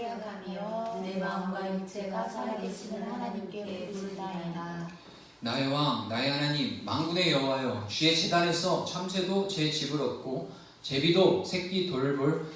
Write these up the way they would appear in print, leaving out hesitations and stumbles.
생각하며 내 마음과 육체가 살아계시는 하나님께 부르나이다. 나의 왕 나의 하나님 만군의 여호와여, 주의 제단에서 참새도 제 집을 얻고 제비도 새끼들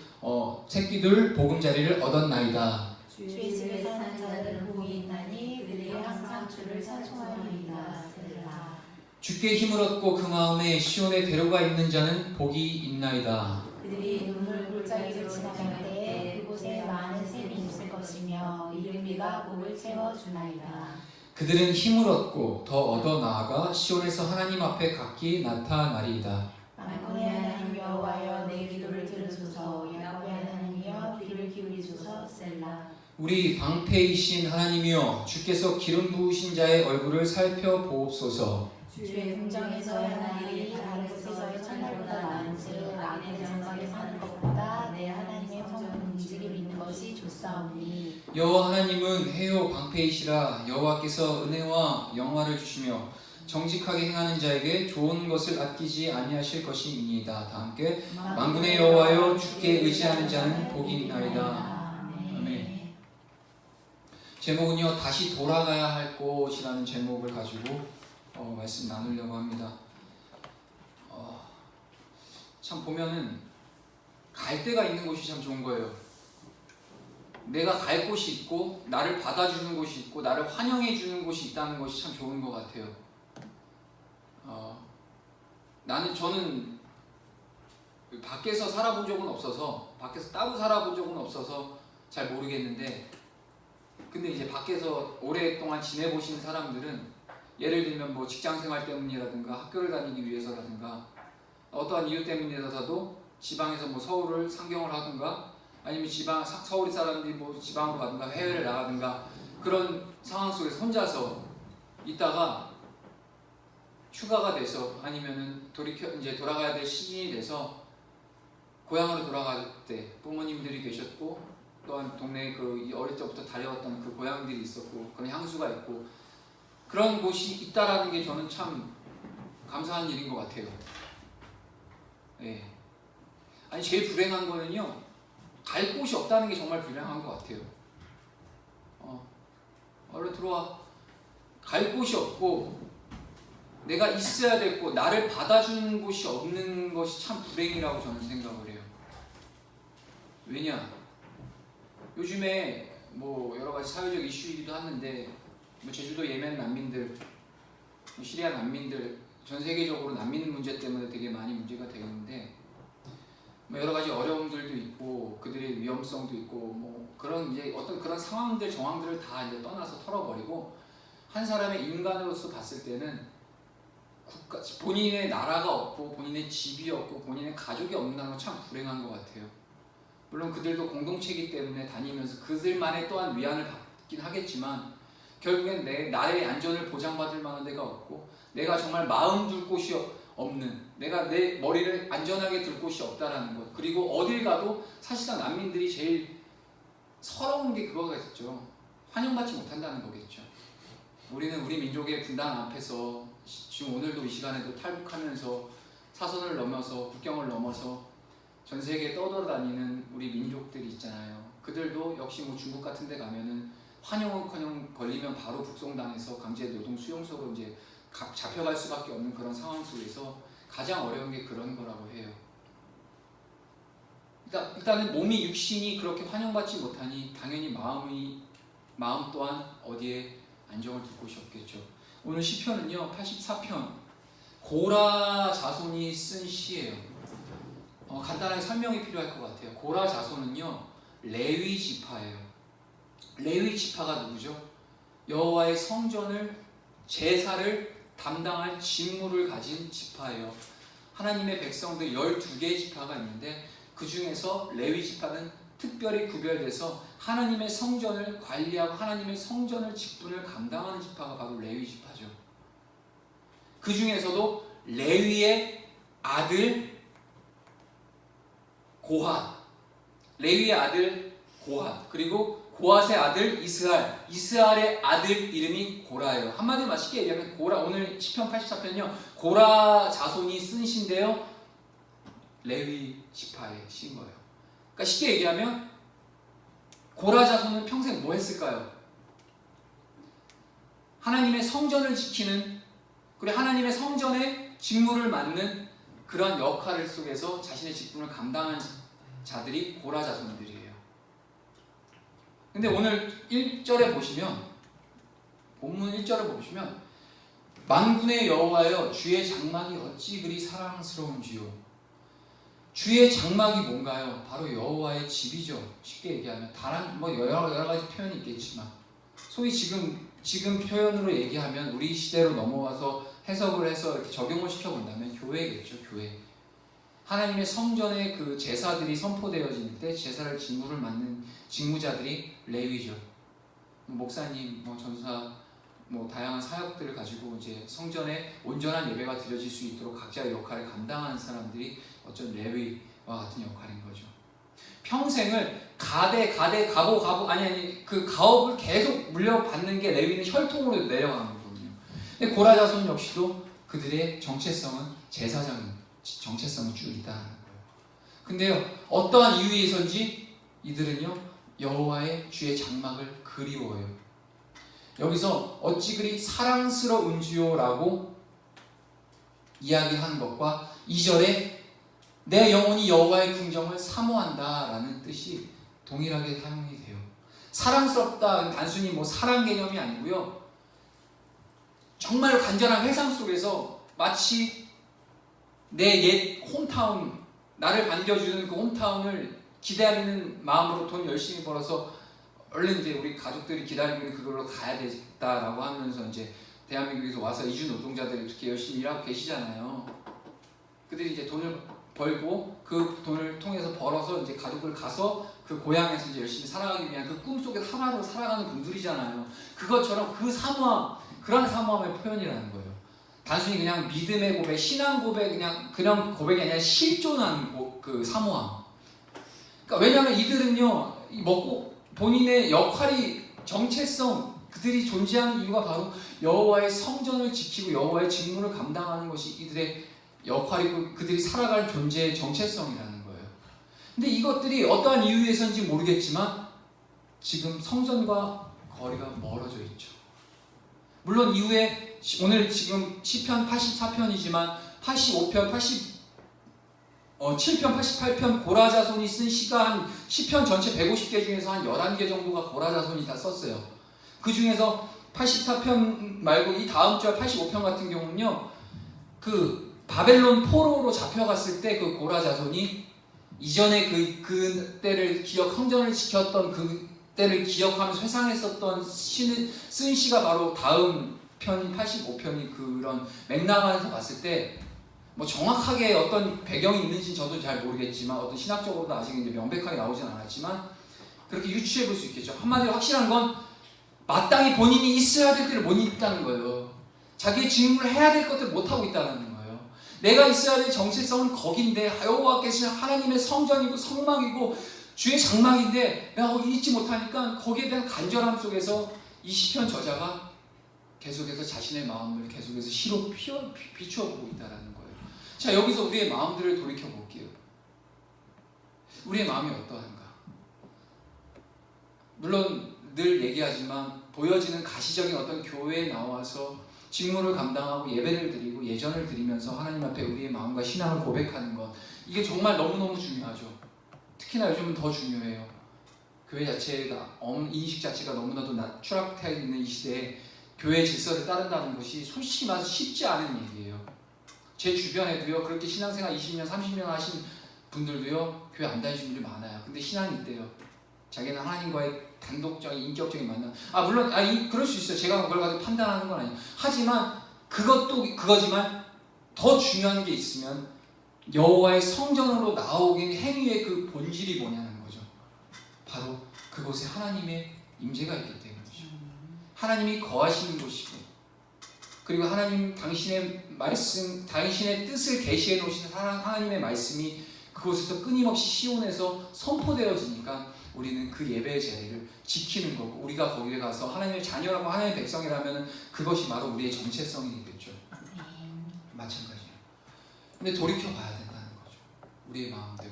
보금자리를 얻었나이다. 주의 집에 사는 자들은 복이 있나니 그들이 항상 주를 찬송하리이다. 셀라. 주께 힘을 얻고 그 마음에 시온에 대로가 있는 자는 복이 있나이다. 그들이 눈물 골짜기를 지나갈 때에 그곳에 많은 샘이 있을 것이며 이른 비가 복을 채워주나이다. 그들은 힘을 얻고 더 얻어 나아가 시온에서 하나님 앞에 각기 나타나리이다. 만군의 하나님 여호와여, 내 기도를 들으소서. 야곱의 하나님이여, 귀를 기울이소서. 셀라. 우리 방패이신 하나님이여, 주께서 기름 부으신 자의 얼굴을 살펴보옵소서. 주의 궁정에서의 하나님이 다른 곳에서의 천날보다 나은즉 악인의 장막에 사는 것보다 내 하나님의 성은 움직임 있는 것이 좋사오니. 여호와 하나님은 해요 방패이시라. 여호와께서 은혜와 영화를 주시며 정직하게 행하는 자에게 좋은 것을 아끼지 아니하실 것이니이다. 다 함께 만군의 여호와여, 주께 의지하는 자는 복이 있나이다. 아멘. 제목은요, 다시 돌아가야 할 곳이라는 제목을 가지고 말씀 나누려고 합니다. 참 보면은 갈 데가 있는 곳이 참 좋은 거예요. 내가 갈 곳이 있고 나를 받아주는 곳이 있고 나를 환영해 주는 곳이 있다는 것이 참 좋은 것 같아요. 저는 밖에서 살아본 적은 없어서, 밖에서 따로 살아본 적은 없어서 잘 모르겠는데, 근데 이제 밖에서 오랫동안 지내보신 사람들은 예를 들면 뭐 직장생활 때문이라든가 학교를 다니기 위해서라든가 어떠한 이유 때문이라도 지방에서 뭐 서울을 상경을 하든가 아니면 서울 사람들이 뭐 지방으로 가든가 해외를 나가든가 그런 상황 속에서 혼자서 있다가 휴가가 돼서 아니면은 이제 돌아가야 될 시즌이 돼서 고향으로 돌아갈 때 부모님들이 계셨고 또한 동네에 그 어릴 때부터 달려왔던 그 고향들이 있었고 그런 향수가 있고 그런 곳이 있다라는 게 저는 참 감사한 일인 것 같아요. 예. 아니 제일 불행한 거는요, 갈 곳이 없다는 게 정말 불행한 것 같아요. 얼른 들어와. 갈 곳이 없고 내가 있어야 될 곳, 나를 받아주는 곳이 없는 것이 참 불행이라고 저는 생각을 해요. 왜냐? 요즘에 뭐 여러 가지 사회적 이슈이기도 하는데 뭐 제주도 예멘 난민들, 시리아 난민들, 전 세계적으로 난민 문제 때문에 되게 많이 문제가 되는데 뭐 여러 가지 어려움들도 있고 그들의 위험성도 있고 뭐 그런 이제 어떤 그런 상황들 정황들을 다 이제 떠나서 털어버리고 한 사람의 인간으로서 봤을 때는 본인의 나라가 없고 본인의 집이 없고 본인의 가족이 없는 건 참 불행한 것 같아요. 물론 그들도 공동체이기 때문에 다니면서 그들만의 또한 위안을 받긴 하겠지만 결국엔 나의 안전을 보장받을 만한 데가 없고 내가 정말 마음 둘 곳이 없는, 내가 내 머리를 안전하게 둘 곳이 없다라는 것, 그리고 어딜 가도 사실상 난민들이 제일 서러운 게 그거겠죠. 환영받지 못한다는 거겠죠. 우리는 우리 민족의 분단 앞에서 지금 오늘도 이 시간에도 탈북하면서 사선을 넘어서 국경을 넘어서 전 세계에 떠돌아다니는 우리 민족들이 있잖아요. 그들도 역시 뭐 중국 같은 데 가면은 환영은커녕 걸리면 바로 북송당해서 강제 노동 수용소로 이제 잡혀갈 수밖에 없는 그런 상황 속에서 가장 어려운 게 그런 거라고 해요. 일단은 몸이 육신이 그렇게 환영받지 못하니 당연히 마음 또한 어디에 안정을 둘 곳이 없겠죠. 오늘 시편은요 84편 고라 자손이 쓴 시예요. 간단하게 설명이 필요할 것 같아요. 고라 자손은요 레위 지파예요. 레위 지파가 누구죠? 여호와의 성전을 제사를 담당할 직무를 가진 지파예요. 하나님의 백성들 12개의 지파가 있는데 그 중에서 레위 지파는 특별히 구별돼서 하나님의 성전을 관리하고 하나님의 성전을 직분을 감당하는 지파가 바로 레위 지파죠. 그 중에서도 레위의 아들 고핫, 레위의 아들 고핫, 그리고 고핫의 아들 이스라엘의 아들 이름이 고라예요. 한마디로 맛있게 얘기하면 고라, 오늘 시편 84편은요 고라 자손이 쓴 시인데요 레위 지파의 시인 거예요. 그러니까 쉽게 얘기하면 고라 자손은 평생 뭐 했을까요? 하나님의 성전을 지키는, 그리고 하나님의 성전의 직무를 맡는 그러한 역할 속에서 자신의 직분을 감당한 자들이 고라 자손들이에요. 근데 오늘 1절에 보시면, 본문 1절을 보시면, 만군의 여호와여 주의 장막이 어찌 그리 사랑스러운지요. 주의 장막이 뭔가요? 바로 여호와의 집이죠. 쉽게 얘기하면 다른 뭐 여러 가지 표현이 있겠지만, 소위 지금 표현으로 얘기하면 우리 시대로 넘어와서 해석을 해서 이렇게 적용을 시켜본다면 교회겠죠. 교회. 하나님의 성전의 그 제사들이 선포되어질 때 제사를 직무를 맡는 직무자들이 레위죠. 목사님, 뭐 전사, 뭐 다양한 사역들을 가지고 이제 성전에 온전한 예배가 드려질 수 있도록 각자의 역할을 감당하는 사람들이 어쩐 레위와 같은 역할인 거죠. 평생을 가보 아니 그 가업을 계속 물려받는 게 레위는 혈통으로 내려가는 거거든요. 근데 고라 자손 역시도 그들의 정체성은 제사장 정체성을 쭉 있다는 거예요. 근데요, 어떠한 이유에서인지 이들은요 여호와의 주의 장막을 그리워해요. 여기서 어찌 그리 사랑스러운지요라고 이야기하는 것과 2절에 내 영혼이 여호와의 궁정을 사모한다라는 뜻이 동일하게 사용이 돼요. 사랑스럽다 단순히 뭐 사랑 개념이 아니고요, 정말 간절한 회상 속에서 마치 내 옛 홈타운, 나를 반겨주는 그 홈타운을 기다리는 마음으로 돈 열심히 벌어서 얼른 이제 우리 가족들이 기다리고 있는 그걸로 가야 되겠다라고 하면서 이제 대한민국에서 와서 이주 노동자들이 그렇게 열심히 일하고 계시잖아요. 그들이 이제 돈을 벌고 그 돈을 통해서 벌어서 이제 가족을 가서 그 고향에서 이제 열심히 살아가기 위한 그 꿈속에 하나로 살아가는 분들이잖아요. 그것처럼 그 사모함, 그런 사모함의 표현이라는 거예요. 단순히 그냥 믿음의 고백, 신앙 고백, 그냥 고백이 아니라 실존한 그 사모함. 그러니까 왜냐하면 이들은요, 먹고 본인의 역할이 정체성, 그들이 존재하는 이유가 바로 여호와의 성전을 지키고 여호와의 직무를 감당하는 것이 이들의 역할이고 그들이 살아갈 존재의 정체성이라는 거예요. 근데 이것들이 어떠한 이유에서인지 모르겠지만 지금 성전과 거리가 멀어져 있죠. 물론 이후에 오늘 지금 시편 84편이지만 85편, 7편, 88편 고라 자손이 쓴 시가 한 시편 전체 150개 중에서 한 11개 정도가 고라 자손이 다 썼어요. 그 중에서 84편 말고 이 다음 절 85편 같은 경우는요, 그 바벨론 포로로 잡혀갔을 때 그 고라 자손이 이전에 그 때를 성전을 지켰던 그 때를 기억하면서 회상했었던 쓴 시가 바로 다음 편인 85편이 그런 맥락에서 봤을 때 뭐 정확하게 어떤 배경이 있는지 저도 잘 모르겠지만 어떤 신학적으로도 아직 이제 명백하게 나오진 않았지만 그렇게 유추해 볼 수 있겠죠. 한마디로 확실한 건 마땅히 본인이 있어야 될 때를 못 있다는 거예요. 자기의 직무를 해야 될 것들을 못 하고 있다는 거예요. 내가 있어야 될 정체성은 거긴데 여호와께서 하나님의 성전이고 성막이고 주의 장막인데 내가 거기 있지 못하니까 거기에 대한 간절함 속에서 이 시편 저자가 계속해서 자신의 마음을 계속해서 시로 비추어 보고 있다는 거예요. 자, 여기서 우리의 마음들을 돌이켜 볼게요. 우리의 마음이 어떠한가? 물론 늘 얘기하지만 보여지는 가시적인 어떤 교회에 나와서 직무를 감당하고 예배를 드리고 예전을 드리면서 하나님 앞에 우리의 마음과 신앙을 고백하는 것, 이게 정말 너무너무 중요하죠. 특히나 요즘은 더 중요해요. 교회 자체가 인식 자체가 너무나도 추락해 있는 이 시대에 교회 질서를 따른다는 것이 솔직히 말해서 쉽지 않은 얘기예요. 제 주변에도요, 그렇게 신앙생활 20년, 30년 하신 분들도요, 교회 안 다니시는 분들이 많아요. 근데 신앙이 있대요. 자기는 하나님과의 단독적인, 인격적인 만남. 물론, 그럴 수 있어요. 제가 그걸 가지고 판단하는 건 아니에요. 하지만, 그것도 그거지만, 더 중요한 게 있으면, 여호와의 성전으로 나오긴 행위의 그 본질이 뭐냐는 거죠. 바로 그곳에 하나님의 임재가 있기 때문이죠. 하나님이 거하시는 곳이고, 그리고 하나님 당신의 말씀, 당신의 뜻을 계시해 놓으신 하나님의 말씀이 그곳에서 끊임없이 시온에서 선포되어지니까 우리는 그 예배의 자리를 지키는 거고, 우리가 거기에 가서 하나님의 자녀라고 하나님의 백성이라면 그것이 바로 우리의 정체성이겠죠. 마찬가지예요. 근데 돌이켜 봐야 된다는 거죠. 우리의 마음들.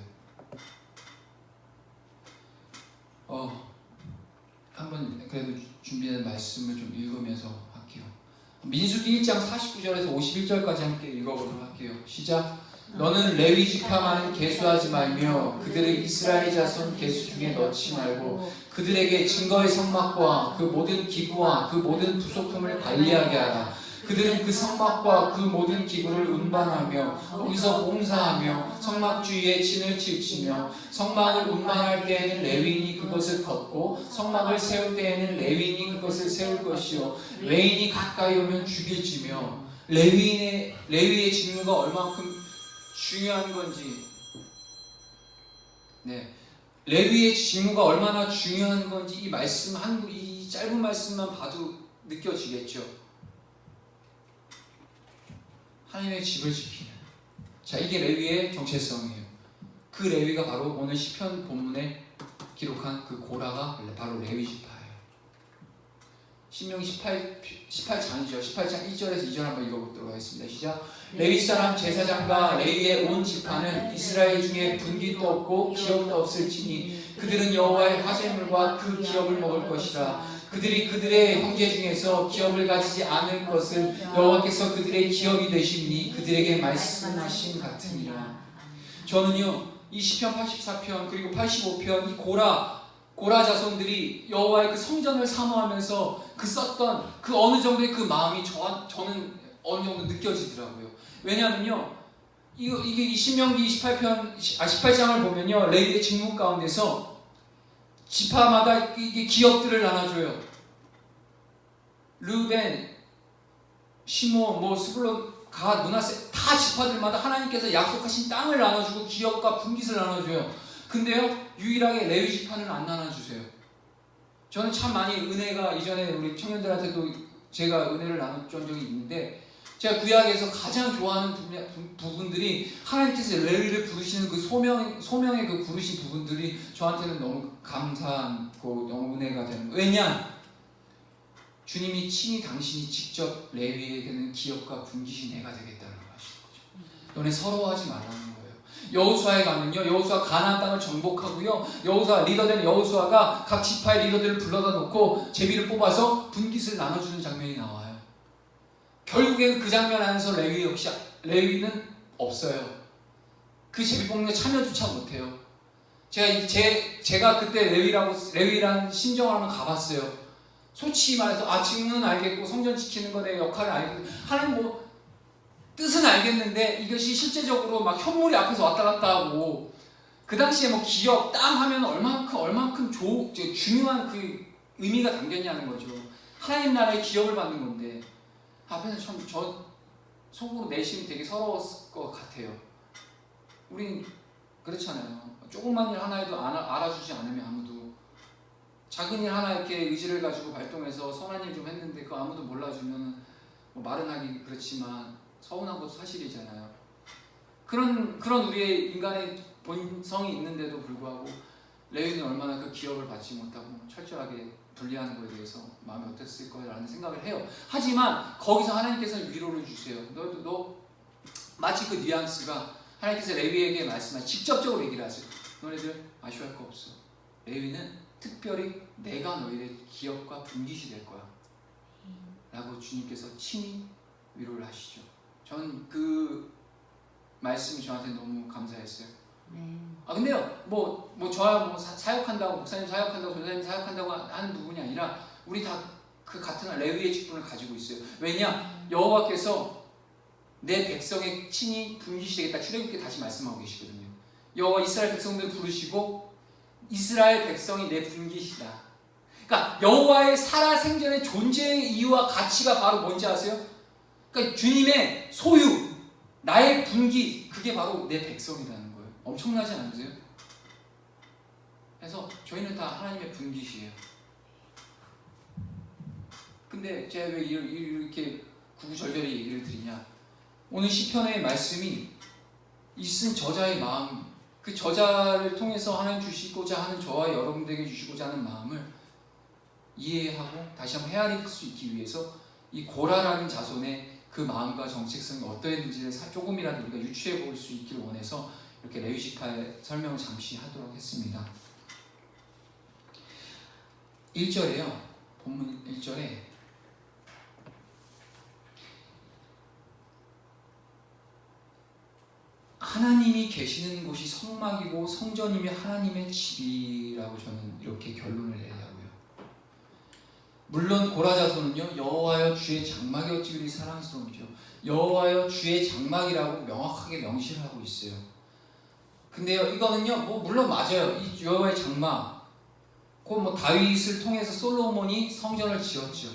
한번 그래도 준비된 말씀을 좀 읽으면서 할게요. 민수기 1장 49절에서 51절까지 함께 읽어보도록 할게요. 시작. 너는 레위 지파만은 계수하지 말며 그들을 이스라엘 자손 계수 중에 넣지 말고 그들에게 증거의 성막과 그 모든 기구와 그 모든 부속품을 관리하게 하라. 그들은 그 성막과 그 모든 기구를 운반하며 거기서 봉사하며 성막 주위에 진을 치우치며 성막을 운반할 때에는 레위인이 그것을 걷고 성막을 세울 때에는 레위인이 그것을 세울 것이요 외인이 가까이 오면 죽일지며 레위의 직무가 얼마만큼 중요한 건지 레위의 직무가 얼마나 중요한 건지 이 짧은 말씀만 봐도 느껴지겠죠. 하나님의 집을 지키는. 자, 이게 레위의 정체성이에요. 그 레위가 바로 오늘 시편 본문에 기록한 그 고라가 바로 레위 지파예요. 신명기 18장이죠. 18장 1절에서 2절 한번 읽어보도록 하겠습니다. 시작. 레위 사람 제사장과 레위의 온 지파는 이스라엘 중에 분깃도 없고 기업도 없을지니 그들은 여호와의 화제물과 그 기업을 먹을 것이라. 그들이 그들의 형제 중에서 기업을 가지지 않을 것을 여호와께서 그들의 기업이 되시니 그들에게 말씀하신 같으니라. 저는요 이 시편 84편 그리고 85편 이 고라 자손들이 여호와의 그 성전을 사모하면서 그 썼던 그 어느 정도의 그 마음이 저는 어느 정도 느껴지더라고요. 왜냐하면요 이게 이 신명기 18장을 보면요 레위의 직무 가운데서 지파마다 이게 기업들을 나눠줘요. 르벤, 시몬, 스불론, 갓, 므낫세 다 지파들마다 하나님께서 약속하신 땅을 나눠주고 기업과 분깃을 나눠줘요. 근데요 유일하게 레위 지파는 안 나눠주세요. 저는 참 많이 은혜가 이전에 우리 청년들한테도 제가 은혜를 나눴던 적이 있는데 제가 구약에서 가장 좋아하는 부분들이 하나님께서 레위를 부르시는 그 소명의 그 부르신 부분들이 저한테는 너무 감사하고 너무 은혜가 되는 거예요. 왜냐? 주님이 친히 당신이 직접 레위에게는 기업과 분깃이 내가 되겠다는 걸 하시는 거죠. 너네 서러워하지 말라는 거예요. 여호수아에 가면요 여호수아 가나안 땅을 정복하고요 여호수아 리더된 여호수아가 각 지파의 리더들을 불러다 놓고 제비를 뽑아서 분깃을 나눠주는 장면이 나와요. 결국에는 그 장면 안에서 레위는 없어요. 그 제비 뽑는 거 참여조차 못해요. 제가 그때 레위라는 심정을 한번 가봤어요. 솔직히 말해서 직무는 알겠고 성전 지키는 거 내 역할을 알겠고 하나님 뜻은 알겠는데 이것이 실제적으로 막 현물이 앞에서 왔다 갔다 하고 그 당시에 기업 땅 하면 얼만큼 중요한 그 의미가 담겼냐는 거죠. 하나님 나라의 기업을 받는 건데 앞에서 저 속으로 내심이 되게 서러웠을 것 같아요. 우린 그렇잖아요. 조그만 일 하나에도 알아주지 않으면 아무도 작은 일 하나 이렇게 의지를 가지고 발동해서 선한 일 좀 했는데 그거 아무도 몰라주면 말은 하기 그렇지만 서운한 것도 사실이잖아요. 그런 우리의 인간의 본성이 있는데도 불구하고 레위는 얼마나 그 기업을 받지 못하고 철저하게 분리하는 것에 대해서 마음이 어땠을 거라는 생각을 해요. 하지만 거기서 하나님께서는 위로를 주세요. 너 마치 그 뉘앙스가 하나님께서 레위에게 말씀하시 직접적으로 얘기를 하세요. 너네들 아쉬워할 거 없어. 레위는 특별히 내가 너희의 기업과 분깃이 될 거야 라고 주님께서 친히 위로를 하시죠. 전 그 말씀이 저한테 너무 감사했어요. 근데요 저야 사역한다고 목사님 사역한다고 전사님 사역한다고 하는 부분이 아니라 우리 다 그 같은 레위의 직분을 가지고 있어요. 왜냐? 여호와께서 내 백성의 친히 분깃이 되겠다 출애굽기에 다시 말씀하고 계시거든요. 여호와 이스라엘 백성들을 부르시고 이스라엘 백성이 내 분깃이다. 그러니까 여호와의 살아생전의 존재의 이유와 가치가 바로 뭔지 아세요? 그러니까 주님의 소유, 나의 분깃, 그게 바로 내 백성이라는 거예요. 엄청나지 않으세요? 그래서 저희는 다 하나님의 분깃이에요. 근데 제가 왜 이렇게 구구절절히 얘기를 드리냐? 오늘 시편의 말씀이 이 쓴 저자의 마음, 그 저자를 통해서 하나님 주시고자 하는 저와 여러분들에게 주시고자 하는 마음을 이해하고 다시 한번 헤아릴 수 있기 위해서 이 고라라는 자손의 그 마음과 정체성이 어떠했는지를 조금이라도 우리가 유추해 볼 수 있기를 원해서 이렇게 레위지파의 설명을 잠시 하도록 했습니다. 1절에요. 본문 1절에 하나님이 계시는 곳이 성막이고 성전이며 하나님의 집이라고 저는 이렇게 결론을 내려고요. 물론 고라 자손은요, 여호와여 주의 장막이 어찌 그리 사랑스러운지요. 여호와여 주의 장막이라고 명확하게 명시를 하고 있어요. 근데요, 이거는요, 뭐 물론 맞아요. 이 여호와의 장막, 그 뭐 다윗을 통해서 솔로몬이 성전을 지었죠.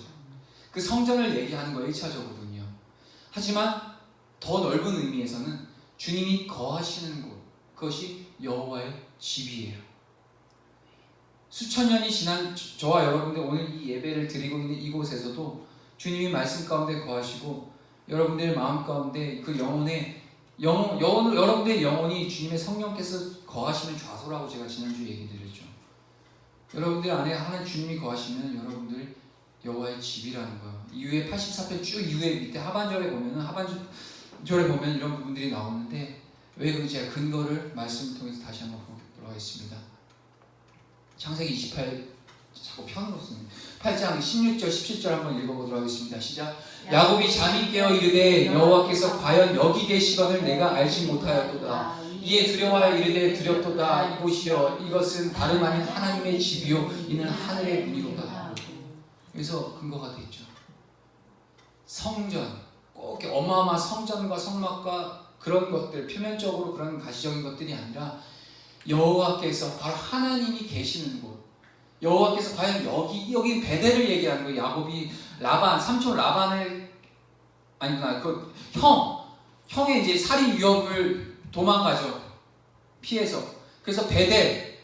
그 성전을 얘기하는 거예요, 1차적으로는요. 하지만 더 넓은 의미에서는 주님이 거하시는 곳, 그것이 여호와의 집이에요. 수천 년이 지난 저와 여러분들 오늘 이 예배를 드리고 있는 이곳에서도 주님이 말씀 가운데 거하시고 여러분들의 마음 가운데 그 여러분들의 영혼이 주님의 성령께서 거하시는 좌소라고 제가 지난주에 얘기 드렸죠. 여러분들 안에 하나님 주님이 거하시면 여러분들 여호와의 집이라는 거예요. 이후에 84편 쭉 이후에 밑에 하반절에 보면 이런 부분들이 나오는데 왜 그런지 제가 근거를 말씀을 통해서 다시 한번 보도록 하겠습니다. 창세기 28 자꾸 편으로 쓰는 8장 16절 17절 한번 읽어보도록 하겠습니다. 시작. 야곱이 잠이 깨어 이르되 여호와께서 과연 여기 계시거늘 내가 알지 못하였도다. 이에 두려워하여 이르되 두렵도다. 이곳이여 이것은 다름 아닌 하나님의 집이요 이는 하늘의 문이로다. 그래서 근거가 되죠. 성전, 꼭 어마어마한 성전과 성막과 그런 것들, 표면적으로 그런 가시적인 것들이 아니라 여호와께서 바로 하나님이 계시는 곳, 여호와께서 과연 여기 베델을 얘기하는 거예요. 야곱이 삼촌 라반을 아니구나, 그 형의 이제 살인 위협을 도망가죠. 피해서. 그래서 베델,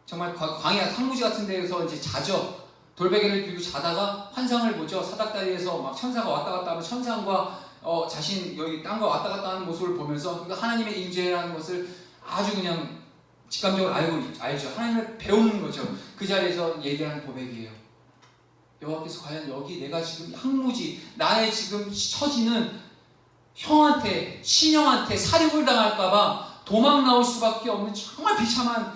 정말 광야 상무지 같은 데에서 이제 자죠. 돌베개를 들고 자다가 환상을 보죠. 사닥다리에서 막 천사가 왔다 갔다 하면 천상과 자신 여기 땅과 왔다 갔다 하는 모습을 보면서 하나님의 임재라는 것을 아주 그냥 직감적으로 알죠. 하나님을 배우는 거죠. 그 자리에서 얘기하는 고백이에요. 여호와께서 과연 여기 내가 지금 항무지, 나의 지금 처지는 형한테, 친형한테 살육을 당할까봐 도망 나올 수밖에 없는 정말 비참한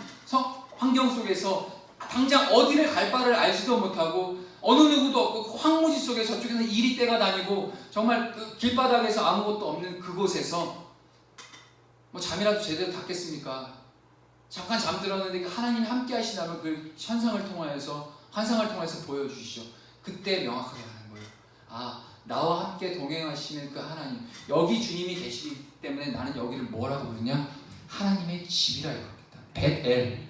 환경 속에서 당장 어디를 갈 바를 알지도 못하고 어느 누구도 없고 그 황무지 속에 저쪽에서 이리 떼가 다니고 정말 그 길바닥에서 아무것도 없는 그곳에서 뭐 잠이라도 제대로 잤겠습니까? 잠깐 잠들었는데 하나님이 함께 하시다면 그 환상을 통해서 보여주시죠. 그때 명확하게 하는 거예요. 아, 나와 함께 동행하시는 그 하나님, 여기 주님이 계시기 때문에 나는 여기를 뭐라고 부르냐? 하나님의 집이라 이겁니다. 벳엘,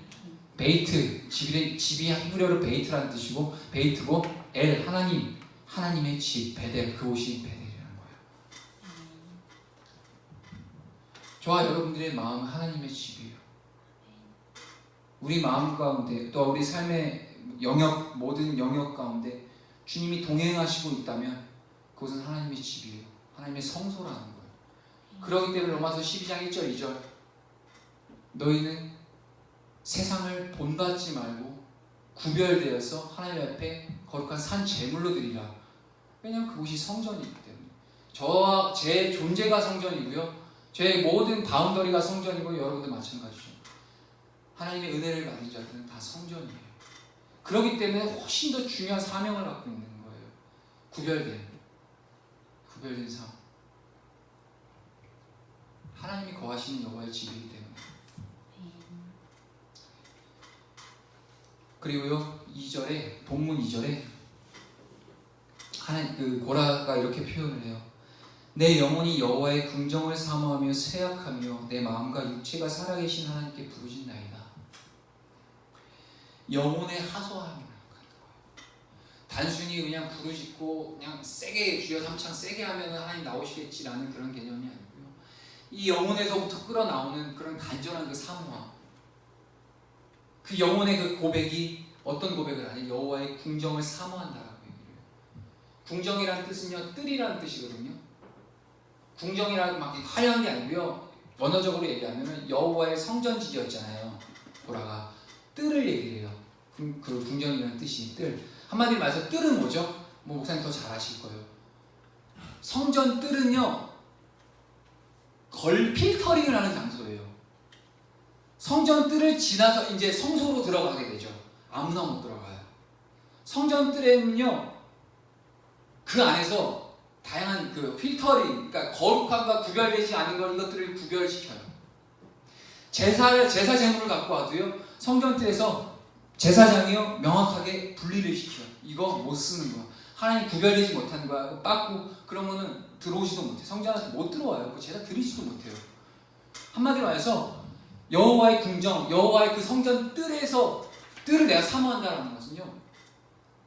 베이트, 집이 히브리어로 베이트라는 뜻이고 베이트고 엘, 하나님의 집, 베델, 그곳이 베델이라는 거예요. 저와 여러분들의 마음은 하나님의 집이에요. 우리 마음 가운데 또 우리 삶의 모든 영역 가운데 주님이 동행하시고 있다면 그것은 하나님의 집이에요. 하나님의 성소라는 거예요. 그렇기 때문에 로마서 12장 1절 2절 너희는 세상을 본받지 말고 구별되어서 하나님 앞에 거룩한 산 제물로 드리라. 왜냐하면 그곳이 성전이기 때문에 제 존재가 성전이고요. 제 모든 바운더리가 성전이고 여러분들 마찬가지죠. 하나님의 은혜를 받은 자들은 다 성전이에요. 그렇기 때문에 훨씬 더 중요한 사명을 갖고 있는 거예요. 구별된 삶. 하나님이 거하시는 여호와의 집이기 때문에. 그리고요, 2절에 본문 2절에 고라가 이렇게 표현을 해요. 내 영혼이 여호와의 궁정을 사모하며 쇠약하며 내 마음과 육체가 살아계신 하나님께 부르짖나이다. 영혼의 하소함이라는 거예요. 단순히 그냥 부르짖고 그냥 세게 주여 삼창 세게 하면 하나님 나오시겠지라는 그런 개념이 아니고요. 이 영혼에서부터 끌어나오는 그런 간절한 그 사모함, 그 영혼의 그 고백이 어떤 고백을 하냐? 여호와의 궁정을 사모한다라고 얘기해요. 궁정이라는 뜻은요, 뜰이라는 뜻이거든요. 궁정이라는 막 화려한 게 아니고요. 원어적으로 얘기하면 여호와의 성전지기였잖아요. 고라가 뜰을 얘기해요. 그 궁정이라는 뜻이 뜰. 한마디로 말해서 뜰은 뭐죠? 뭐 목사님 더 잘 아실 거예요. 성전 뜰은요, 필터링을 하는 장소예요. 성전 뜰을 지나서 이제 성소로 들어가게 되죠. 아무나 못 들어가요. 성전뜰에는요 그 안에서 다양한 그 필터링, 그러니까 거룩함과 구별되지 않은 것, 이것들을 구별시켜요. 제사 제물을 갖고 와도요 성전뜰에서 제사장이요 명확하게 분리를 시켜요. 이거 못 쓰는 거야. 하나님 구별되지 못한 거야. 빠꾸 그러면은 들어오지도 못해. 성전한테 못 들어와요. 그 제사 드리지도 못해요. 한마디로 말해서 여호와의 궁정, 여호와의 그 성전 뜰을 내가 사모한다라는 것은요.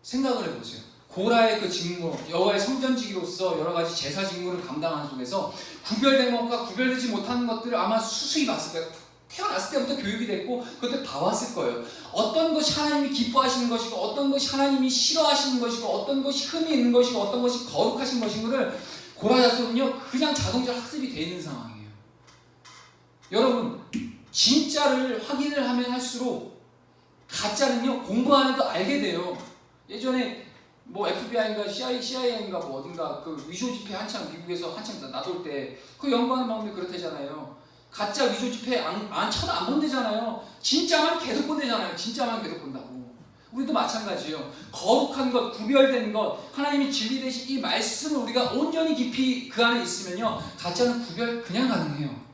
생각을 해보세요. 고라의 그 직무, 여호와의 성전지기로서 여러 가지 제사 직무를 감당하는 속에서 구별된 것과 구별되지 못하는 것들을 아마 수수히 봤을 거예요. 태어났을 때부터 교육이 됐고 그것들 봐왔을 거예요. 어떤 것이 하나님이 기뻐하시는 것이고 어떤 것이 하나님이 싫어하시는 것이고 어떤 것이 흠이 있는 것이고 어떤 것이 거룩하신 것인가를 고라 자손은요 그냥 자동적으로 학습이 되어 있는 상황이에요. 여러분 진짜를 확인을 하면 할수록 가짜는요 공부 안 해도 알게 돼요. 예전에 뭐 FBI인가 CIA인가 뭐 어딘가 그 위조 지폐 한창 미국에서 한창 나돌 때 그 연구하는 방법이 그렇대잖아요. 가짜 위조 지폐 쳐도 안 본대잖아요. 진짜만 계속 본대잖아요. 진짜만 계속 본다고. 우리도 마찬가지예요. 거룩한 것, 구별된 것, 하나님이 진리 되신 이 말씀을 우리가 온전히 깊이 그 안에 있으면요 가짜는 구별 그냥 가능해요.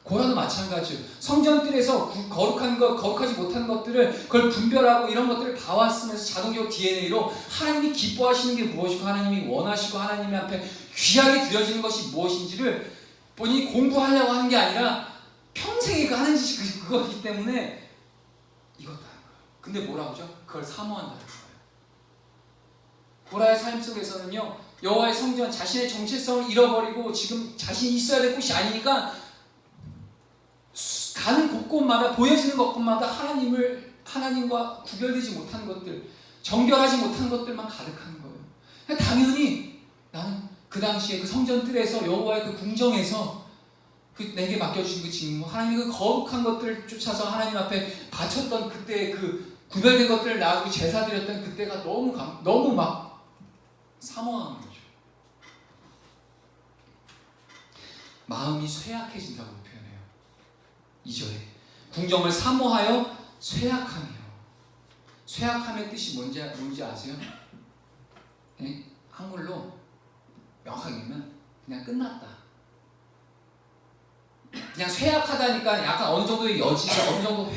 고라도 마찬가지예요. 성전뜰에서 거룩한 것, 거룩하지 못한 것들을 그걸 분별하고 이런 것들을 봐왔으면서 자동적으로 DNA로 하나님이 기뻐하시는 게 무엇이고 하나님이 원하시고 하나님 앞에 귀하게 드려지는 것이 무엇인지를 본인이 공부하려고 하는 게 아니라 평생에 하는 짓이 그거기 때문에 이것도 하는 거예요. 근데 뭐라고 하죠? 그걸 사모한다는 거예요. 고라의 삶 속에서는요 여호와의 성전 자신의 정체성을 잃어버리고 지금 자신이 있어야 될 곳이 아니니까 가는 곳곳마다 보여지는 곳곳마다 하나님과 구별되지 못한 것들, 정결하지 못한 것들만 가득한 거예요. 당연히 나는 그 당시에 그 성전뜰에서 여호와의 그 궁정에서 그 내게 맡겨주신 그 직무, 하나님의 그 거룩한 것들을 쫓아서 하나님 앞에 바쳤던 그때의 그 구별된 것들을 나누고 제사 드렸던 그때가 너무 막 사모하는 거죠. 마음이 쇠약해진다고 표현해요. 2절에 궁정을 사모하여 쇠약함이요. 쇠약함의 뜻이 뭔지 아세요? 네? 한글로 명확하게 하면 그냥 끝났다. 그냥 쇠약하다니까 약간 어느 정도의 여지가 어느 정도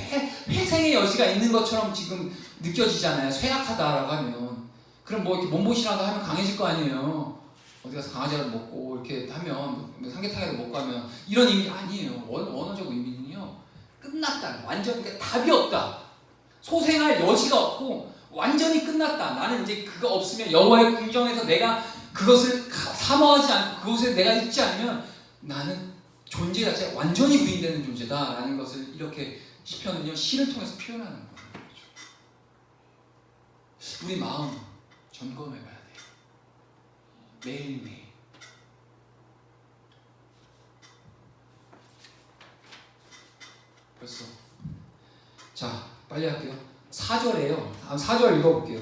회생의 여지가 있는 것처럼 지금 느껴지잖아요. 쇠약하다라고 하면 그럼 뭐 이렇게 몸보신이라도 하면 강해질 거 아니에요. 어디 가서 강아지라도 먹고 이렇게 하면 삼계탕이라도 먹고 하면 이런 의미 아니에요. 원어적 의미는요 끝났다. 완전 그러니까 답이 없다. 소생할 여지가 없고 완전히 끝났다. 나는 이제 그거 없으면 여호와의 궁정에서 내가 그것을 사모하지 않고 그곳에 내가 있지 않으면 나는 존재 자체가 완전히 부인되는 존재다라는 것을 이렇게 시편은요 시를 통해서 표현하는 거예요. 우리 마음 점검해봐야 돼요. 매일매일. 벌써 자 빨리 할게요. 4절에요. 다음 4절 읽어볼게요.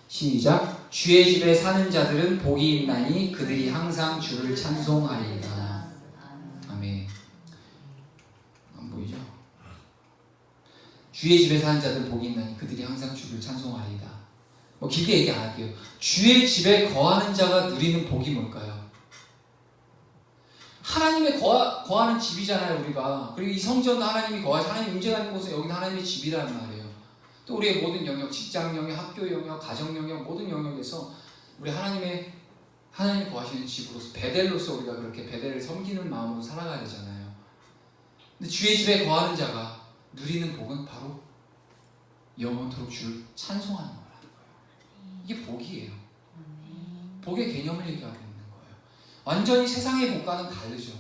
시작. 주의 집에 사는 자들은 복이 있나니 그들이 항상 주를 찬송하리이다. 아멘. 안 보이죠? 주의 집에 사는 자들은 복이 있나니 그들이 항상 주를 찬송하리이다. 뭐 길게 얘기 안 할게요. 주의 집에 거하는 자가 누리는 복이 뭘까요? 하나님의 거하는 집이잖아요 우리가. 그리고 이 성전도 하나님이 거하시 하나님 임재가 있는 곳은 여기는 하나님의 집이라는 말이에요. 또 우리의 모든 영역, 직장 영역, 학교 영역, 가정 영역, 모든 영역에서 우리 하나님이 거하시는 집으로서 베델로서 우리가 그렇게 베델을 섬기는 마음으로 살아가야 되잖아요. 근데 주의 집에 거하는 자가 누리는 복은 바로 영원토록 주를 찬송하는 거라는 거예요. 이게 복이에요. 복의 개념을 얘기하고 있는 거예요. 완전히 세상의 복과는 다르죠.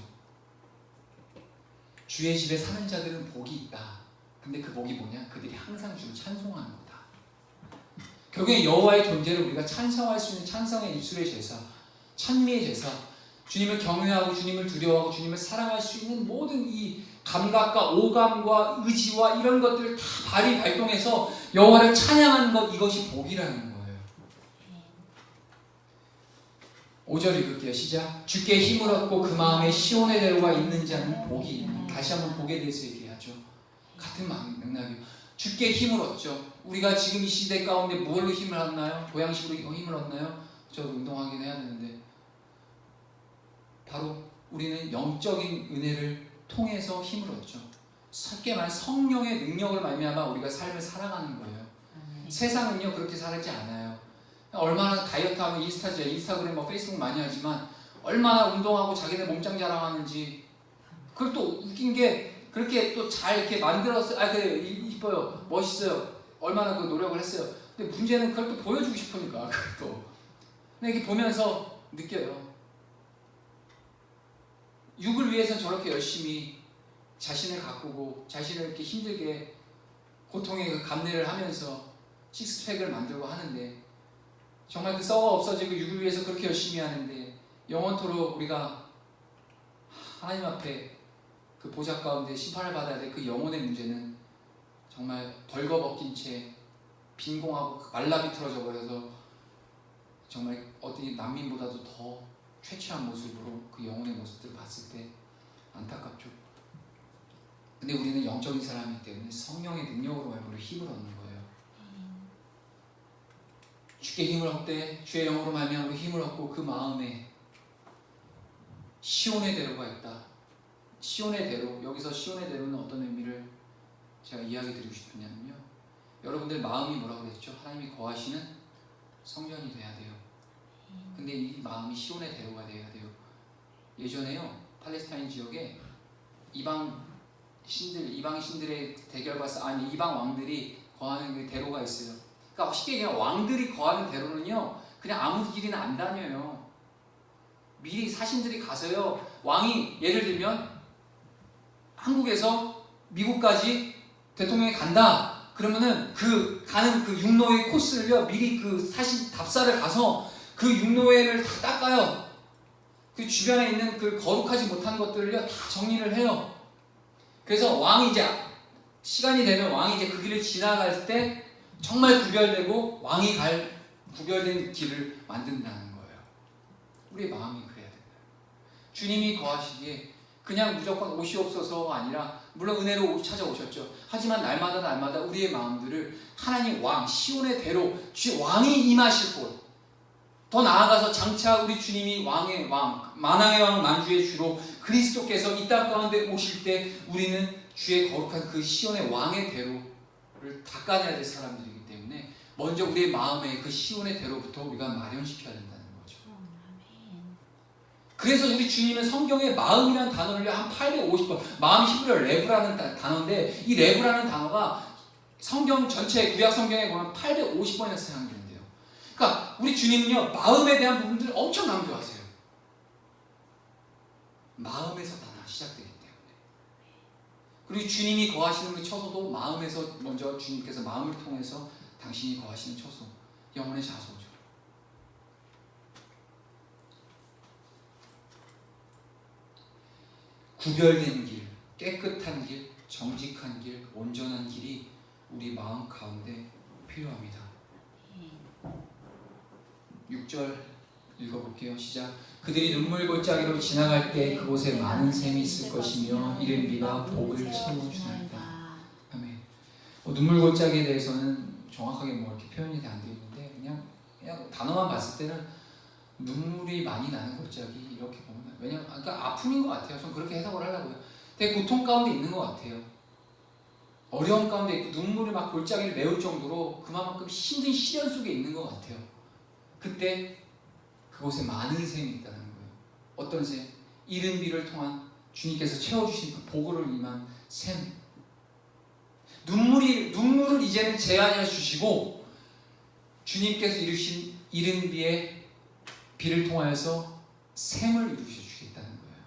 주의 집에 사는 자들은 복이 있다. 근데 그 복이 뭐냐? 그들이 항상 주를 찬송하는 거다. 결국에 여호와의 존재를 우리가 찬송할 수 있는 찬성의 입술의 제사, 찬미의 제사, 주님을 경외하고 주님을 두려워하고 주님을 사랑할 수 있는 모든 이 감각과 오감과 의지와 이런 것들을 다 발휘 발동해서 여호와를 찬양하는 것, 이것이 복이라는 거예요. 5절 읽을게요. 시작. 주께 힘을 얻고 그 마음에 시온의 대로가 있는 자는 복이 있나니. 다시 한번 복에 대해서 얘기하죠. 같은 맥락이에요. 주께 힘을 얻죠. 우리가 지금 이 시대 가운데 뭘로 힘을 얻나요? 보양식으로 힘을 얻나요? 저 운동하긴 해야 되는데 바로 우리는 영적인 은혜를 통해서 힘을 얻죠. 쉽게 말해 성령의 능력을 말미암아 우리가 삶을 살아가는 거예요. 세상은요 그렇게 살지 않아요. 얼마나 다이어트하면 인스타그램, 페이스북 많이 하지만 얼마나 운동하고 자기네 몸짱 자랑하는지. 그걸 또 웃긴 게 그렇게 또 잘 이렇게 만들었어요. 그래 이뻐요, 멋있어요. 얼마나 그 노력을 했어요. 근데 문제는 그걸 또 보여주고 싶으니까 그것도. 근데 이렇게 보면서 느껴요. 육을 위해서 저렇게 열심히 자신을 가꾸고 자신을 이렇게 힘들게 고통의 그 감내를 하면서 식스팩을 만들고 하는데 정말 그 썩어 없어지고 육을 위해서 그렇게 열심히 하는데 영원토록 우리가 하나님 앞에 그 보좌 가운데 심판을 받아야 될 그 영혼의 문제는 정말 벌거벗긴 채 빈공하고 말라비틀어져 버려서 정말 어디 난민보다도 더 최취한 모습으로 그 영혼의 모습들을 봤을 때 안타깝죠. 근데 우리는 영적인 사람이기 때문에 성령의 능력으로 말미암아 힘을 얻는 거예요. 주께 힘을 얻되 주의 영으로 말미암아 힘을 얻고 그 마음에 시온의 대로가 있다. 시온의 대로, 여기서 시온의 대로는 어떤 의미를 제가 이야기 드리고 싶으냐면요, 여러분들 마음이 뭐라고 그랬죠? 하나님이 거하시는 성전이 돼야 돼요. 근데 이 마음이 시온의 대로가 돼야 돼요. 예전에요 팔레스타인 지역에 이방 신들의 대결과 이방 왕들이 거하는 그 대로가 있어요. 그러니까 쉽게 얘기하면 왕들이 거하는 대로는요 그냥 아무 길이나 안 다녀요. 미리 사신들이 가서요, 왕이 예를 들면 한국에서 미국까지 대통령이 간다 그러면은 그 가는 그 육로의 코스를요 미리 그 사신 답사를 가서 그 육로회를 다 닦아요. 그 주변에 있는 그 거룩하지 못한 것들을요 다 정리를 해요. 그래서 왕이 이제 시간이 되면 왕이 이제 그 길을 지나갈 때 정말 구별되고 왕이 갈 구별된 길을 만든다는 거예요. 우리의 마음이 그래야 된다. 주님이 거하시기에 그냥 무조건 오시옵소서가 아니라 물론 은혜로 찾아오셨죠. 하지만 날마다 우리의 마음들을 하나님 왕 시온의 대로 주 왕이 임하실 곳, 더 나아가서 장차 우리 주님이 왕의 왕 만왕의 왕 만주의 주로 그리스도께서 이 땅 가운데 오실 때 우리는 주의 거룩한 그 시온의 왕의 대로를 닦아내야 될 사람들이기 때문에 먼저 우리의 마음에 그 시온의 대로부터 우리가 마련시켜야 된다는 거죠. 그래서 우리 주님은 성경에 마음이라는 단어를 한 850번, 마음이 히브리어 레브라는 단어인데 이 레브라는 단어가 성경 전체 구약 성경에 보면 850번이나 사용된대요. 그러니까 우리 주님은요 마음에 대한 부분들을 엄청 강조하세요. 마음에서 다 시작되기 때문에. 그리고 주님이 거하시는 그 처소도 마음에서 먼저 주님께서 마음을 통해서 당신이 거하시는 처소, 영혼의 자소죠. 구별된 길, 깨끗한 길, 정직한 길, 온전한 길이 우리 마음 가운데 필요합니다. 6절 읽어볼게요. 시작. 그들이 눈물 골짜기로 지나갈 때 그곳에 많은 샘이 있을 것이며 이른 비가 복을 채워주나이다. 아멘. 눈물 골짜기에 대해서는 정확하게 뭐 이렇게 표현이 안 되어 있는데 그냥 단어만 봤을 때는 눈물이 많이 나는 골짜기 이렇게 보면, 왜냐면 그러니까 아픔인 것 같아요. 좀 그렇게 해석을 하려고요. 되게 고통 가운데 있는 것 같아요. 어려움 가운데 있고 눈물이 막 골짜기를 메울 정도로 그만큼 힘든 시련 속에 있는 것 같아요. 그때 그곳에 많은 샘이 있다는 거예요. 어떤 샘? 이른 비를 통한 주님께서 채워주신 그 복으로 임한 샘. 눈물을 이제는 제한해 주시고 주님께서 이루신 이른 비를 통하여서 샘을 이루셔 주겠다는 거예요.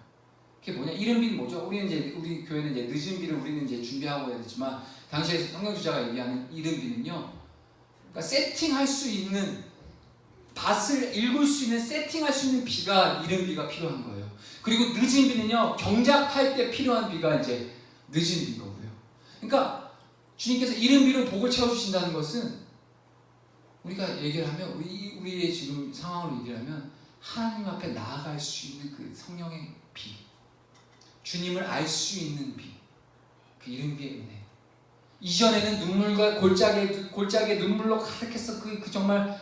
그게 뭐냐? 이른 비는 뭐죠? 우리 교회는 이제 늦은 비를 우리는 이제 준비하고 해야 되지만 당시에 성경주자가 얘기하는 이른 비는요, 그러니까 세팅할 수 있는, 밭을 읽을 수 있는, 세팅할 수 있는 비가 이른 비가 필요한 거예요. 그리고 늦은 비는요, 경작할 때 필요한 비가 이제 늦은 비인 거고요. 그러니까 주님께서 이른 비로 복을 채워주신다는 것은 우리가 얘기를 하면 우리의 지금 상황을 얘기를 하면 하나님 앞에 나아갈 수 있는 그 성령의 비, 주님을 알 수 있는 비, 그 이른 비의 은혜. 이전에는 눈물과 골짜기에 눈물로 가득해서 그 정말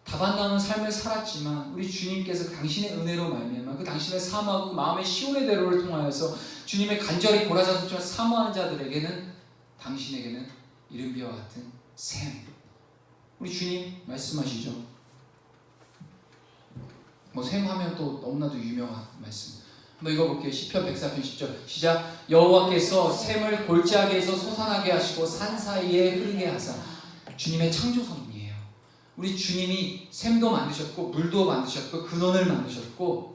답안 나오는 삶을 살았지만 우리 주님께서 당신의 은혜로 말미암아 그 당신의 사모하고 마음의 시온의 대로를 통하여서 주님의 간절히 고라자손처럼 사모하는 자들에게는 당신에게는 이른비와 같은 샘. 우리 주님 말씀하시죠. 뭐 샘하면 또 너무나도 유명한 말씀. 한번 읽어볼게요. 시편 104편 10절 시작. 여호와께서 샘을 골짜기에서 솟아나게 하시고 산 사이에 흐르게 하사. 주님의 창조성이에요. 우리 주님이 샘도 만드셨고 물도 만드셨고 근원을 만드셨고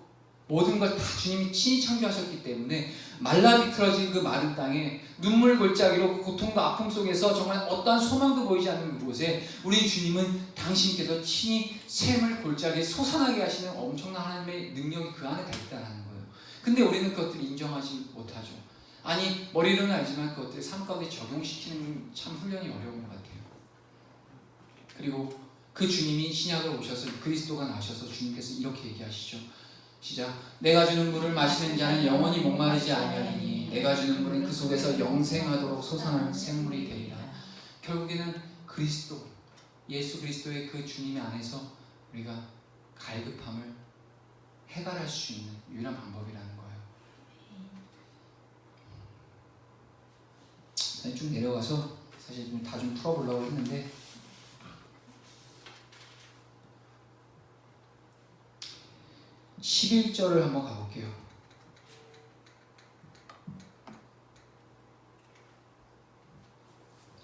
모든 걸 다 주님이 친히 창조하셨기 때문에 말라 비틀어진 그 마른 땅에 눈물 골짜기로 고통과 아픔 속에서 정말 어떠한 소망도 보이지 않는 그곳에 우리 주님은 당신께서 친히 샘을 골짜기에 솟아나게 하시는 엄청난 하나님의 능력이 그 안에 다 있다는 거예요. 근데 우리는 그것들을 인정하지 못하죠. 아니 머리로는 알지만 그것들을 삶 가운데 적용시키는 참 훈련이 어려운 것 같아요. 그리고 그 주님이 신약을 오셔서 그리스도가 나셔서 주님께서 이렇게 얘기하시죠. 시작. 내가 주는 물을 마시는 자는 영원히 목마르지 아니하리니 내가 주는 물은 그 속에서 영생하도록 솟아나는 샘물이 되리라. 결국에는 그리스도, 예수 그리스도의 그 주님 안에서 우리가 갈급함을 해결할 수 있는 유일한 방법이라는 거예요. 쭉 내려가서 사실 다 좀 풀어보려고 했는데 11절을 한번 가볼게요.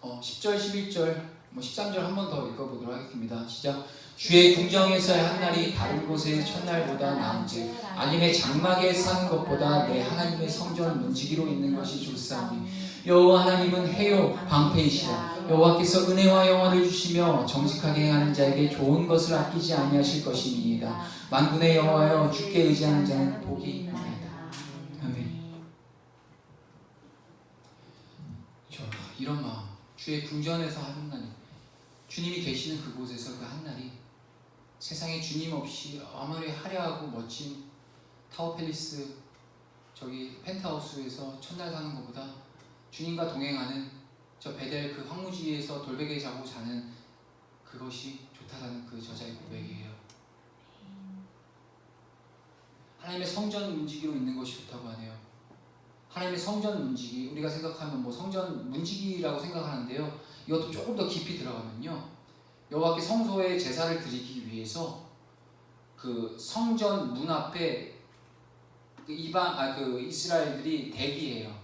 10절, 11절, 13절 한 번 더 읽어보도록 하겠습니다. 시작. 주의 궁정에서의 한 날이 다른 곳의 첫날보다 나은즉 아님의 장막에 사는 것보다 내 하나님의 성전 문지기로 있는 것이 좋사오니 여호와 하나님은 해요 방패이시라. 여호와께서 은혜와 영화를 주시며 정직하게 행하는 자에게 좋은 것을 아끼지 아니하실 것이니이다. 만군의 여호와여 주께 의지하는 자는 복이 있나이다. 아멘. 이런 마음, 주의 궁전에서 한 날이, 주님이 계시는 그곳에서 그 한 날이 세상에 주님 없이 아무리 화려하고 멋진 타워팰리스 저기 펜트하우스에서 첫날 사는 것보다 주님과 동행하는 저 베델 그 황무지에서 돌베개 자고 자는 그것이 좋다라는 그 저자의 고백이에요. 하나님의 성전 문지기로 있는 것이 좋다고 하네요. 하나님의 성전 문지기, 우리가 생각하면 뭐 성전 문지기라고 생각하는데요. 이것도 조금 더 깊이 들어가면요. 여호와께 성소에 제사를 드리기 위해서 그 성전 문 앞에 그 이스라엘들이 대기해요.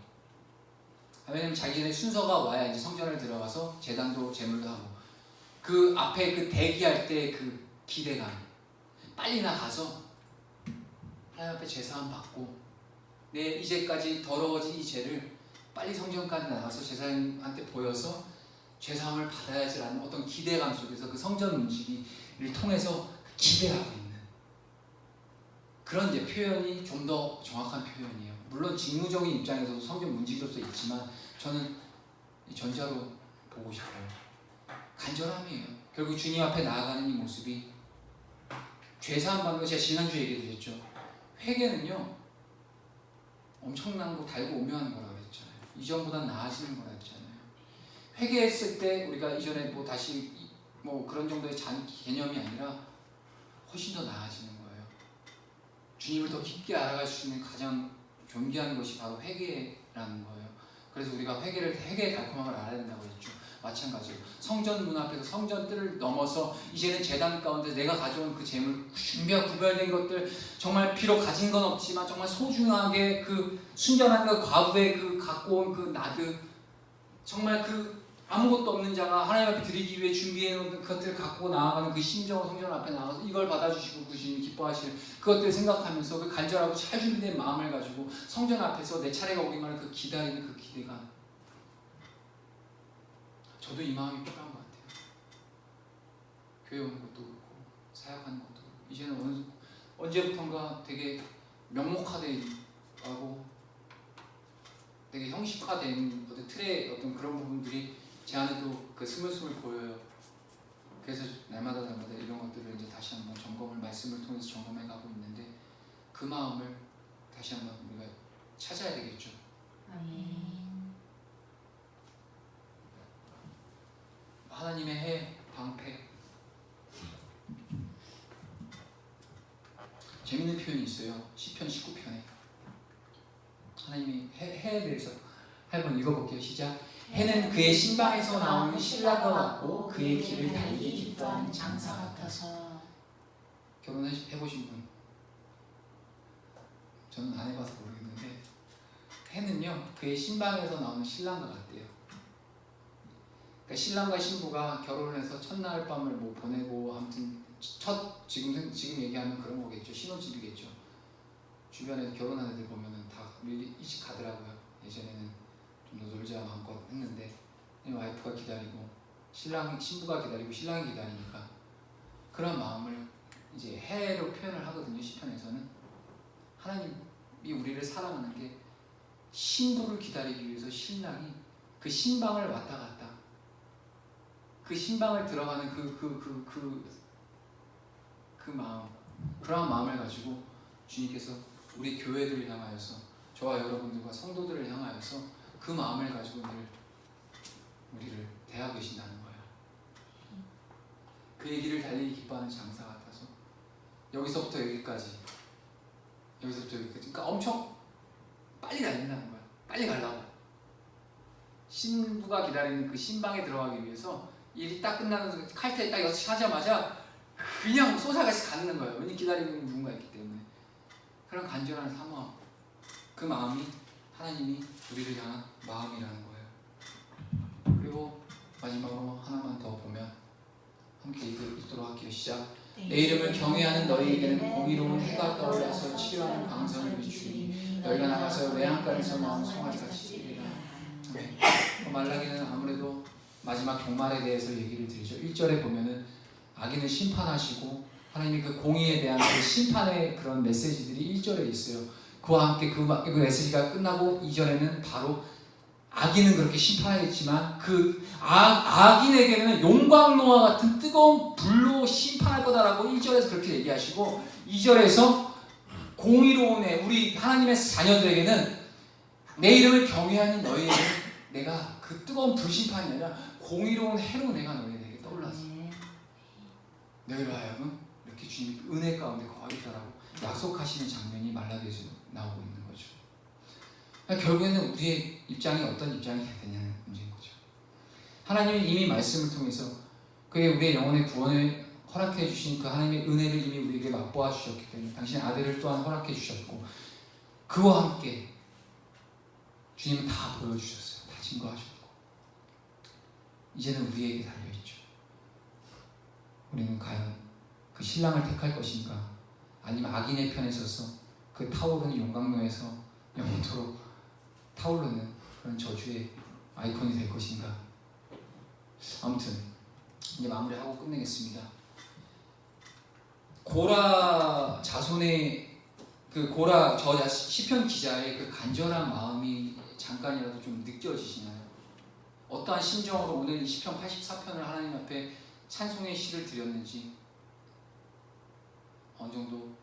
왜냐면 자기네 순서가 와야 이제 성전을 들어가서 제단도 제물도 하고 그 앞에 그 대기할 때 그 기대감, 빨리 나가서 하나님 앞에 제사함 받고 내 이제까지 더러워진 이 죄를 빨리 성전까지 나가서 제사장한테 보여서 죄사함을 받아야지라는 어떤 기대감 속에서 그 성전 문지기를 통해서 기대하고 있는 그런 이제 표현이 좀 더 정확한 표현이에요. 물론 직무적인 입장에서도 성전 문지기로서 있지만 저는 전자로 보고 싶어요. 간절함이에요. 결국 주님 앞에 나아가는 이 모습이 죄사함 받는 거 제가 지난주에 얘기드렸죠. 회개는요 엄청난 거 달고 오묘한 거라고 그랬잖아요. 이전보다 나아지는 거라고 했잖아요. 회개했을 때 우리가 이전에 뭐 다시 뭐 그런 정도의 개념이 아니라 훨씬 더 나아지는 거예요. 주님을 더 깊게 알아갈 수 있는 가장 존귀한 것이 바로 회개라는 거예요. 그래서 우리가 회개의 달콤함을 알아야 된다고 했죠. 마찬가지로 성전 문 앞에서 성전 뜰을 넘어서 이제는 제단 가운데 내가 가져온 그 재물 준비하고 구별된 것들 정말 비록 가진 건 없지만 정말 소중하게 그 순전한 그 과부의 그 갖고 온 그 나드 정말 그 아무것도 없는 자가 하나님 앞에 드리기 위해 준비해 놓은 그것들을 갖고 나아가는 그 심정으로 성전 앞에 나가서 이걸 받아주시고 그 주님이 기뻐하시는 그것들을 생각하면서 그 간절하고 잘 준비된 마음을 가지고 성전 앞에서 내 차례가 오기만을 그 기다리는 그 기대감. 저도 이 마음이 필요한 것 같아요. 교회 오는 것도 그렇고 사역하는 것도 그렇고 이제는 언제부턴가 되게 명목화되고 되게 형식화된 어떤 틀의 어떤 그런 부분들이 제 안에도 그 스물스물 보여요. 그래서 날마다 이런 것들을 이제 다시 한번 말씀을 통해서 점검해 가고 있는데 그 마음을 다시 한번 우리가 찾아야 되겠죠. 하나님의 해 방패. 재밌는 표현이 있어요. 시편 19편에 하나님이 해에 대해서 한번 읽어볼게요. 시작. 해는 그의 신방에서 나오는 신라와 같고 그의 길을 달리기 기뻐하는 장사 같아서. 결혼해보신 분? 저는 안 해봐서 모르겠는데 해는요 그의 신방에서 나오는 신랑과 같대요. 그러니까 신랑과 신부가 결혼을 해서 첫날 밤을 뭐 보내고 아무튼 지금 얘기하면 그런 거겠죠. 신혼집이겠죠. 주변에 결혼한 애들 보면은 다 일찍 가더라고요. 예전에는 좀 더 놀자 마음껏 했는데 와이프가 기다리고 신부가 기다리고 신랑이 기다리니까 그런 마음을 이제 해로 표현을 하거든요. 시편에서는 하나님이 우리를 사랑하는 게 신부를 기다리기 위해서 신랑이 그 신방을 왔다 갔다 그 신방을 들어가는 그 마음, 그러한 마음을 가지고 주님께서 우리 교회들을 향하여서 저와 여러분들과 성도들을 향하여서 그 마음을 가지고 우리를 대하고 계신다는 거예요. 그의 길을 달리기 기뻐하는 장사 같아서 여기서부터 여기까지 그러니까 엄청 빨리 달린다는 거야. 빨리 가려고. 신부가 기다리는 그 신방에 들어가기 위해서 일이 딱 끝나는 칼퇴 딱 6시 하자마자 그냥 쏘사같이 가는 거예요. 왜냐면 기다리는 누군가 있기 때문에. 그런 간절한 사모함, 그 마음이 하나님이 우리를 향한 마음이라는 거예요. 그리고 마지막으로 하나만 더 보면 함께 읽도록 할게요. 시작. 내 이름을 경외하는 너희에게는 공의로운 해가 떠올라서 치료하는 광선을 비추니 너희가 나가서 외양간에서 나온 송아지같이 되리라. 말라기는 아무래도 마지막 종말에 대해서 얘기를 드리죠. 1절에 보면은 악인을 심판하시고 하나님의 그 공의에 대한 그 심판의 그런 메시지들이 1절에 있어요. 그와 함께 그 메시지가 끝나고 2절에는 바로 악인은 그렇게 심판하겠지만 그 악인에게는 용광로와 같은 뜨거운 불로 심판할 거다라고 1절에서 그렇게 얘기하시고 2절에서 공의로운 애, 우리 하나님의 자녀들에게는 내 이름을 경외하는 너희에게는 내가 그 뜨거운 불심판이 아니라 공의로운 해로 내가 너희에게 떠올라서 너희로 하여금 이렇게 주님이 은혜 가운데 거하겠다라고 약속하시는 장면이 말라기에서 나오고 있는 거죠. 그러니까 결국에는 우리의 입장이 어떤 입장이 되냐는 문제인 거죠. 하나님이 이미 말씀을 통해서 우리의 영혼의 구원을 허락해 주신 그 하나님의 은혜를 이미 우리에게 맛보아 주셨기 때문에 당신의 아들을 또한 허락해 주셨고 그와 함께 주님은 다 보여주셨어요. 다 증거하셨고 이제는 우리에게 달려있죠. 우리는 과연 그 신랑을 택할 것인가 아니면 악인의 편에 서서 그 타오르는 용광로에서 영원토록 타오르는 그런 저주의 아이콘이 될 것인가. 아무튼 이제 마무리하고 끝내겠습니다. 고라 자손의 고라 시편 기자의 그 간절한 마음이 잠깐이라도 좀 느껴지시나요? 어떠한 심정으로 오늘 이 시편 84편을 하나님 앞에 찬송의 시를 드렸는지 어느 정도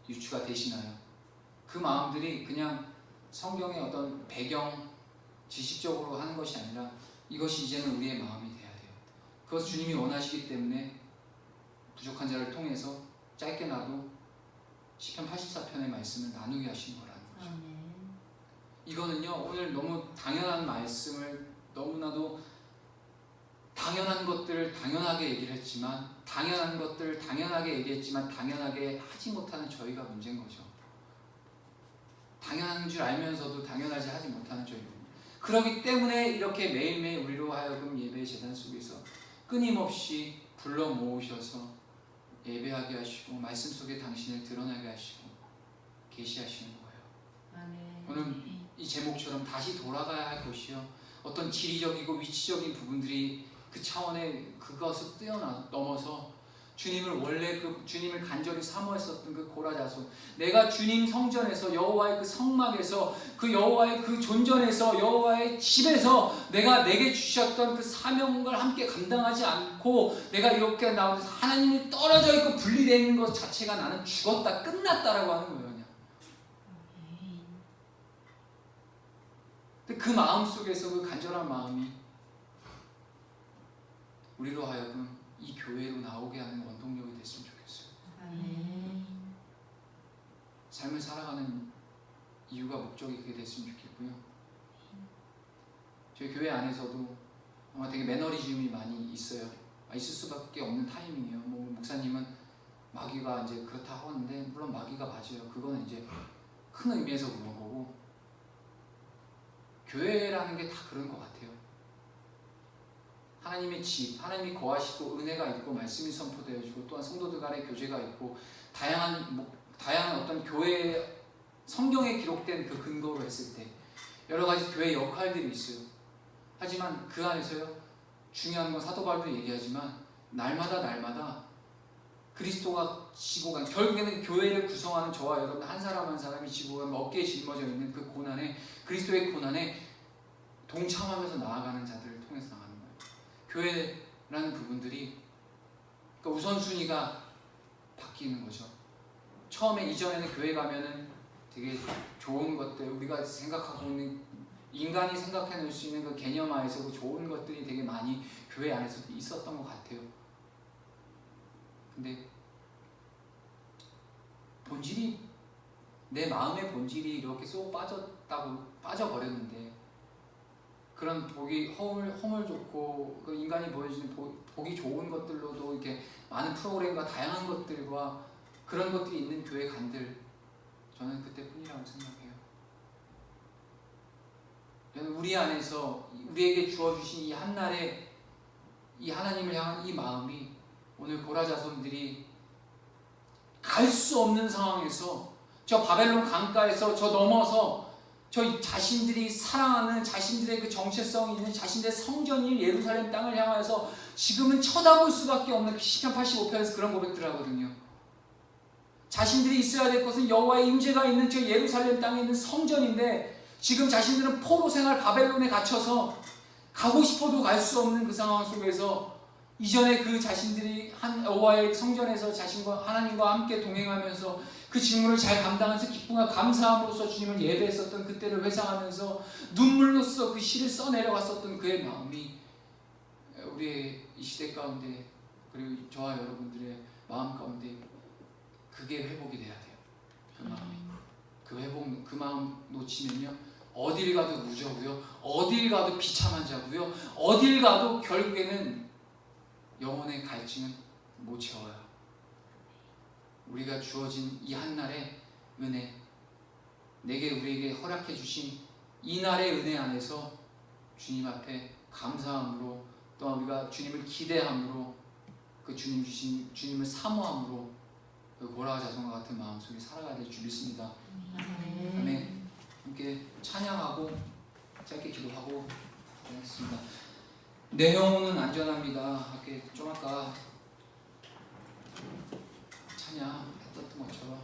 유추가 되시나요? 그 마음들이 그냥 성경의 어떤 배경 지식적으로 하는 것이 아니라 이것이 이제는 우리의 마음이 돼야 돼요. 그것을 주님이 원하시기 때문에 부족한 자를 통해서 짧게나도 시편 84편의 말씀을 나누게 하신 거라는 거죠. 이거는요 오늘 너무 당연한 말씀을 너무나도 당연한 것들을 당연하게 얘기를 했지만 당연한 것들을 당연하게 얘기했지만 당연하게 하지 못하는 저희가 문제인 거죠. 당연한 줄 알면서도 당연하지 하지 못하는 저희. 그렇기 때문에 이렇게 매일매일 우리로 하여금 예배 제단 속에서 끊임없이 불러 모으셔서 예배하게 하시고 말씀 속에 당신을 드러나게 하시고 계시하시는 거예요. 오늘 이 제목처럼 다시 돌아가야 할 것이요 어떤 지리적이고 위치적인 부분들이 그 차원의 그것을 뛰어넘어서 주님을 원래 주님을 간절히 사모했었던 그 고라 자손, 내가 주님 성전에서 여호와의 그 성막에서 그 여호와의 그 존전에서 여호와의 집에서 내게 주셨던 그 사명을 함께 감당하지 않고 내가 이렇게 나오면서 하나님이 떨어져 있고 분리되어 있는 것 자체가 나는 죽었다 끝났다라고 하는 거예요. 그냥. 근데 그 마음 속에서 그 간절한 마음이 우리로 하여금 이 교회로 나오게 하는 원동력이 됐으면 좋겠어요. 아멘. 삶을 살아가는 이유가 목적이 그게 됐으면 좋겠고요. 저희 교회 안에서도 아마 되게 매너리즘이 많이 있어요. 있을 수밖에 없는 타이밍이에요. 뭐 목사님은 마귀가 이제 그렇다 하는데 물론 마귀가 맞아요. 그거는 이제 큰 의미에서 그런 거고 교회라는 게 다 그런 것 같아요. 하나님의 집, 하나님이 거하시고 은혜가 있고 말씀이 선포되어지고 또한 성도들 간의 교제가 있고 다양한 어떤 교회 성경에 기록된 그 근거로 했을 때 여러 가지 교회 역할들이 있어요. 하지만 그 안에서요 중요한 건 사도 바울도 얘기하지만 날마다 그리스도가 지고 간 결국에는 교회를 구성하는 저와 여러분 한 사람 한 사람이 지고 간 어깨에 짊어져 있는 그 고난에 그리스도의 고난에 동참하면서 나아가는 자들을 통해서 나가는 거예요. 교회라는 부분들이 그러니까 우선순위가 바뀌는 거죠. 처음에 이전에는 교회 가면은 되게 좋은 것들 우리가 생각하고 있는 인간이 생각해낼 수 있는 그 개념하에서 그 좋은 것들이 되게 많이 교회 안에서 있었던 것 같아요. 근데 본질이 내 마음의 본질이 이렇게 쏙 빠져버렸는데 그런 보기 허물 좋고 그 인간이 보여주는 보기 좋은 것들로도 이렇게 많은 프로그램과 다양한 것들과 그런 것들이 있는 교회 간들 저는 그때뿐이라고 생각해요. 저는 우리 안에서 우리에게 주어주신 이 한날에 이 하나님을 향한 이 마음이 오늘 고라 자손들이 갈 수 없는 상황에서 저 바벨론 강가에서 저 넘어서 저 자신들이 사랑하는 자신들의 그 정체성이 있는 자신들의 성전인 예루살렘 땅을 향해서 지금은 쳐다볼 수밖에 없는 시편 85편에서 그런 고백들을 하거든요. 자신들이 있어야 될 것은 여호와의 임재가 있는 저 예루살렘 땅에 있는 성전인데 지금 자신들은 포로 생활 바벨론에 갇혀서 가고 싶어도 갈 수 없는 그 상황 속에서 이전에 그 자신들이 한 여호와의 성전에서 자신과 하나님과 함께 동행하면서 그 직무를 잘 감당하면서 기쁨과 감사함으로써 주님을 예배했었던 그때를 회상하면서 눈물로써 그 시를 써내려갔었던 그의 마음이 우리의 이 시대 가운데 그리고 저와 여러분들의 마음 가운데 그게 회복이 돼야 돼요. 그 마음이. 그 회복, 그 마음 놓치면요 어딜 가도 무저고요, 어딜 가도 비참한 자고요, 어딜 가도 결국에는 영혼의 갈증은 못 채워요. 우리가 주어진 이 한날의 은혜, 우리에게 허락해 주신 이 날의 은혜 안에서 주님 앞에 감사함으로 또한 우리가 주님을 기대함으로 그 주님을 사모함으로 그 고라 자손과 같은 마음속에 살아가야 될 줄 믿습니다. 아멘. 함께 찬양하고 짧게 기도하고 하겠습니다. 내 영혼은 안전합니다. 이렇게 좀 아까 찬양했던 것처럼